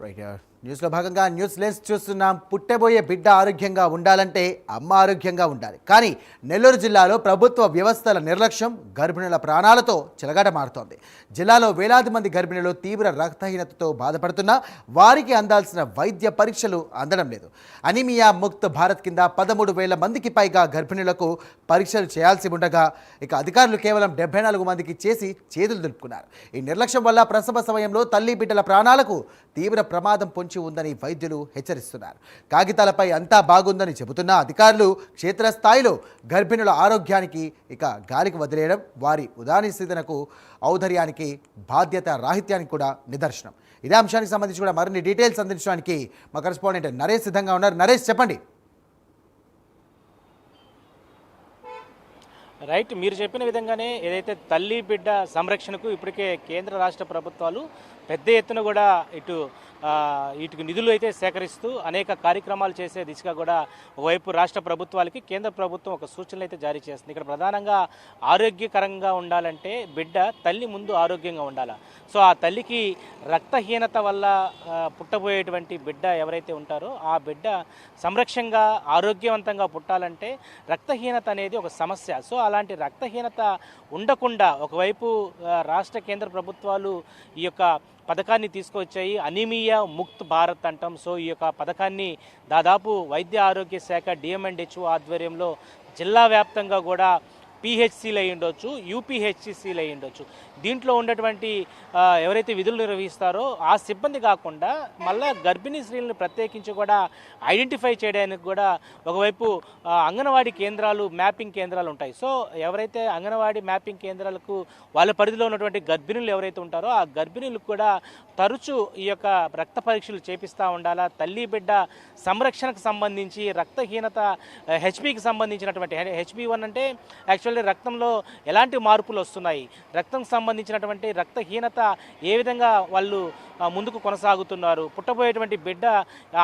Right న్యూస్లో భాగంగా news lens చూస్తున్నాం. పుట్టబోయే బిడ్డ ఆరోగ్యంగా ఉండాలంటే అమ్మ ఆరోగ్యంగా ఉండాలి. కానీ నెల్లూరు జిల్లాలో ప్రభుత్వ వ్యవస్థల నిర్లక్ష్యం గర్భిణుల ప్రాణాలతో చెలగాటమాడుతోంది. జిల్లాలో వేలాది మంది గర్భిణులు తీవ్ర రక్తహీనతతో బాధపడుతున్నా వారికి అందాల్సిన వైద్య పరీక్షలు అందడం లేదు. అనీమియా ముక్త్ భారత్ కింద 13,000 మందికి పైగా గర్భిణులకు పరీక్షలు చేయాల్సి ఉండగా ఇక అధికారులు కేవలం 74 మందికి చేసి చేతులు దులుపుకున్నారు. ఈ నిర్లక్ష్యం వల్ల ప్రసవ సమయంలో తల్లి బిడ్డల ప్రాణాలకు తీవ్ర ప్రమాదం పొంచి ఉందని వైద్యులు హెచ్చరిస్తున్నారు. కాగితాలపై అంతా బాగుందని చెబుతున్న అధికారులు క్షేత్రస్థాయిలో గర్భిణుల ఆరోగ్యానికి ఇక గాలికి వదిలేయడం వారి ఉదాసీనతకు ఔదార్యానికి బాధ్యత రాహిత్యానికి కూడా నిదర్శనం. ఇదే అంశానికి సంబంధించి కూడా మరిన్ని డీటెయిల్స్ అందించడానికి మా కరెస్పాండెంట్ నరేష్ సిద్ధంగా ఉన్నారు. నరేష్, చెప్పండి. రైట్, మీరు చెప్పిన విధంగానే ఏదైతే తల్లి బిడ్డ సంరక్షణకు ఇప్పటికే కేంద్ర రాష్ట్ర ప్రభుత్వాలు పెద్ద ఎత్తున కూడా వీటికి నిధులు అయితే సేకరిస్తూ అనేక కార్యక్రమాలు చేసే దిశగా కూడా ఒకవైపు రాష్ట్ర ప్రభుత్వాలకి కేంద్ర ప్రభుత్వం ఒక సూచనలు అయితే జారీ చేస్తుంది. ఇక్కడ ప్రధానంగా ఆరోగ్యకరంగా ఉండాలంటే బిడ్డ తల్లి ముందు ఆరోగ్యంగా ఉండాలి. సో ఆ తల్లికి రక్తహీనత వల్ల పుట్టబోయేటువంటి బిడ్డ ఎవరైతే ఉంటారో ఆ బిడ్డ సంరక్షంగా ఆరోగ్యవంతంగా పుట్టాలంటే రక్తహీనత అనేది ఒక సమస్య. సో అలాంటి రక్తహీనత ఉండకుండా ఒకవైపు రాష్ట్ర కేంద్ర ప్రభుత్వాలు ఈ యొక్క పథకాన్ని తీసుకొచ్చాయి. అనీమియా ముక్త్ భారత్ అంటాం. సో ఈ యొక్క పథకాన్ని దాదాపు వైద్య ఆరోగ్య శాఖ డిఎంఎండ్హెచ్ఓ ఆధ్వర్యంలో జిల్లా వ్యాప్తంగా కూడా పిహెచ్సిలు అయి ఉండొచ్చు, యూపీహెచ్సిలు అయి ఉండొచ్చు. దీంట్లో ఉన్నటువంటి ఎవరైతే విధులు నిర్వహిస్తారో ఆ సిబ్బంది కాకుండా మళ్ళీ గర్భిణీ స్త్రీలను ప్రత్యేకించి కూడా ఐడెంటిఫై చేయడానికి కూడా ఒకవైపు అంగన్వాడీ కేంద్రాలు, మ్యాపింగ్ కేంద్రాలు ఉంటాయి. సో ఎవరైతే అంగన్వాడీ మ్యాపింగ్ కేంద్రాలకు వాళ్ళ పరిధిలో ఉన్నటువంటి గర్భిణులు ఎవరైతే ఉంటారో ఆ గర్భిణులకు కూడా తరచూ ఈ యొక్క రక్త పరీక్షలు చేపిస్తూ ఉండాలా. తల్లి బిడ్డ సంరక్షణకు సంబంధించి రక్తహీనత హెచ్బికి సంబంధించినటువంటి HB1 అంటే యాక్చువల్లీ రక్తంలో ఎలాంటి మార్పులు వస్తున్నాయి, రక్తం సంబంధించినటువంటి రక్తహీనత ఏ విధంగా వాళ్ళు ముందుకు కొనసాగుతున్నారు, పుట్టబోయేటువంటి బిడ్డ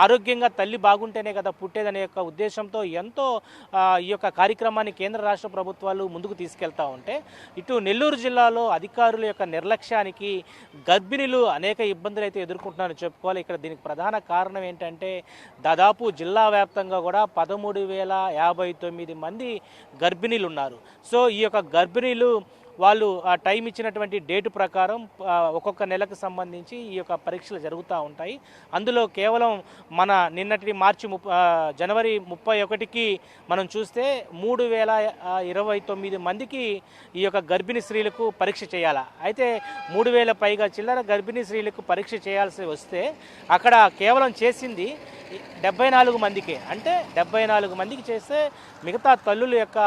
ఆరోగ్యంగా తల్లి బాగుంటేనే కదా పుట్టేదనే యొక్క ఉద్దేశంతో ఎంతో ఈ యొక్క కార్యక్రమాన్ని కేంద్ర రాష్ట్ర ప్రభుత్వాలు ముందుకు తీసుకెళ్తా ఉంటే ఇటు నెల్లూరు జిల్లాలో అధికారుల యొక్క నిర్లక్ష్యానికి గర్భిణులు అనేక ఇబ్బందులు అయితే ఎదుర్కొంటున్నారని చెప్పుకోవాలి. ఇక్కడ దీనికి ప్రధాన కారణం ఏంటంటే దాదాపు జిల్లా వ్యాప్తంగా కూడా 13,059 మంది గర్భిణీలు ఉన్నారు. సో ఈ యొక్క గర్భిణీలు వాళ్ళు ఆ టైం ఇచ్చినటువంటి డేటు ప్రకారం ఒక్కొక్క నెలకు సంబంధించి ఈ యొక్క పరీక్షలు జరుగుతూ ఉంటాయి. అందులో కేవలం మన నిన్నటి జనవరి 31కి మనం చూస్తే 3,029 మందికి ఈ యొక్క గర్భిణీ స్త్రీలకు పరీక్ష చేయాలి. అయితే 3,000 పైగా చిల్లర గర్భిణీ స్త్రీలకు పరీక్ష చేయాల్సి వస్తే అక్కడ కేవలం చేసింది 74 మందికే. అంటే 74 మందికి చేస్తే మిగతా తల్లుల యొక్క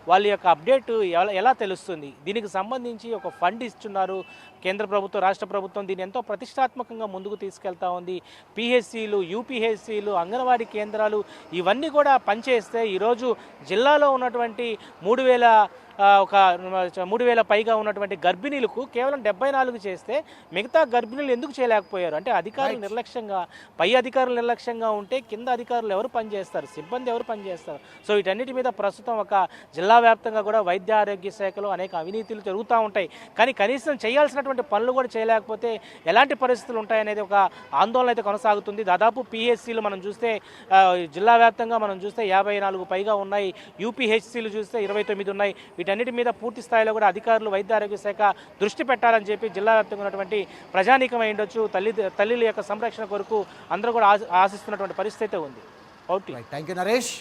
వాళ్ళ యొక్క అప్డేట్ ఎలా తెలుస్తుంది? దీనికి సంబంధించి ఒక ఫండ్ ఇస్తున్నారు కేంద్ర ప్రభుత్వం, రాష్ట్ర ప్రభుత్వం దీన్ని ఎంతో ప్రతిష్టాత్మకంగా ముందుకు తీసుకెళ్తా ఉంది. పిహెచ్సిలు, యూపీహెచ్సిలు, అంగన్వాడీ కేంద్రాలు ఇవన్నీ కూడా పనిచేస్తే ఈరోజు జిల్లాలో ఉన్నటువంటి 3,000 పైగా ఉన్నటువంటి గర్భిణీలకు కేవలం 74 చేస్తే మిగతా గర్భిణీలు ఎందుకు చేయలేకపోయారు? అంటే అధికారులు నిర్లక్ష్యంగా, పై అధికారులు నిర్లక్ష్యంగా ఉంటే కింద అధికారులు ఎవరు పనిచేస్తారు, సిబ్బంది ఎవరు పనిచేస్తారు? సో వీటన్నిటి మీద ప్రస్తుతం ఒక జిల్లా వ్యాప్తంగా కూడా వైద్య ఆరోగ్య శాఖలో అనేక అవినీతులు జరుగుతూ ఉంటాయి. కానీ కనీసం చేయాల్సినటువంటి పనులు కూడా చేయలేకపోతే ఎలాంటి పరిస్థితులు ఉంటాయనేది ఒక ఆందోళన అయితే కొనసాగుతుంది. దాదాపు పిహెచ్సిలు మనం చూస్తే జిల్లా వ్యాప్తంగా మనం చూస్తే 54 పైగా ఉన్నాయి. యూపీహెచ్సిలు చూస్తే 29 ఉన్నాయి. వీటన్నిటి మీద పూర్తి స్థాయిలో కూడా అధికారులు, వైద్య ఆరోగ్య శాఖ దృష్టి పెట్టాలని చెప్పి జిల్లా వ్యాప్తంగా ఉన్నటువంటి ప్రజానీకం అయి ఉండొచ్చు, తల్లిల యొక్క సంరక్షణ కొరకు అందరూ కూడా ఆశిస్తున్నటువంటి పరిస్థితి అయితే ఉంది. Thank you Naresh.